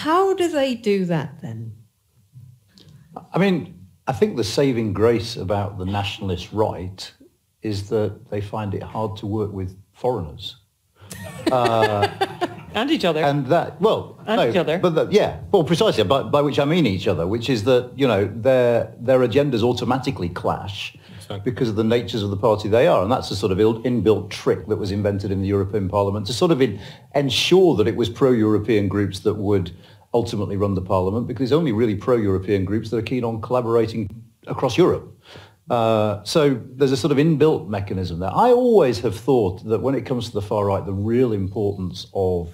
how do they do that then? I mean, I think the saving grace about the nationalist right is that they find it hard to work with foreigners. And each other. And that, well, and no, each other. But that, yeah, well, precisely, by which I mean each other, which is that, you know, their agendas automatically clash because of the natures of the party they are. And that's a sort of inbuilt trick that was invented in the European Parliament to sort of ensure that it was pro-European groups that would ultimately run the Parliament, because it's only really pro-European groups that are keen on collaborating across Europe. So there's a sort of inbuilt mechanism there. I always have thought that when it comes to the far right, the real importance of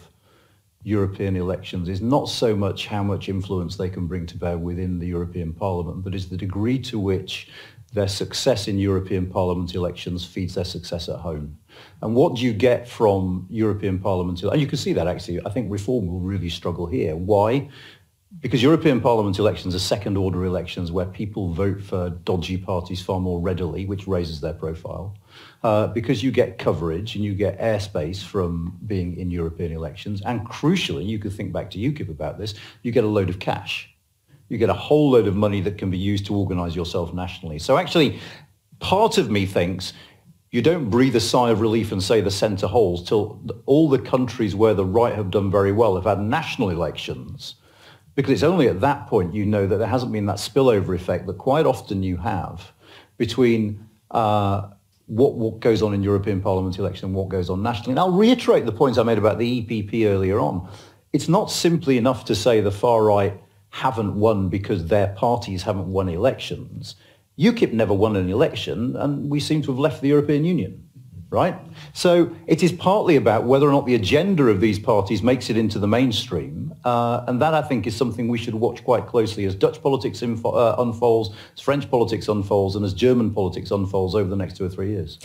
European elections is not so much how much influence they can bring to bear within the European Parliament, but is the degree to which their success in European Parliament elections feeds their success at home. And what do you get from European Parliament? And you can see that actually, I think Reform will really struggle here. Why? Because European Parliament elections are second-order elections where people vote for dodgy parties far more readily, which raises their profile. Because you get coverage and you get airspace from being in European elections. And crucially, you could think back to UKIP about this, you get a load of cash. You get a whole load of money that can be used to organise yourself nationally. So actually, part of me thinks you don't breathe a sigh of relief and say the centre holds till all the countries where the right have done very well have had national elections. Because it's only at that point you know that there hasn't been that spillover effect that quite often you have between what goes on in European Parliament election and what goes on nationally. And I'll reiterate the points I made about the EPP earlier on. It's not simply enough to say the far right haven't won because their parties haven't won elections. UKIP never won an election and we seem to have left the European Union, right? So it is partly about whether or not the agenda of these parties makes it into the mainstream. And that, I think, is something we should watch quite closely as Dutch politics unfolds, as French politics unfolds, and as German politics unfolds over the next 2 or 3 years.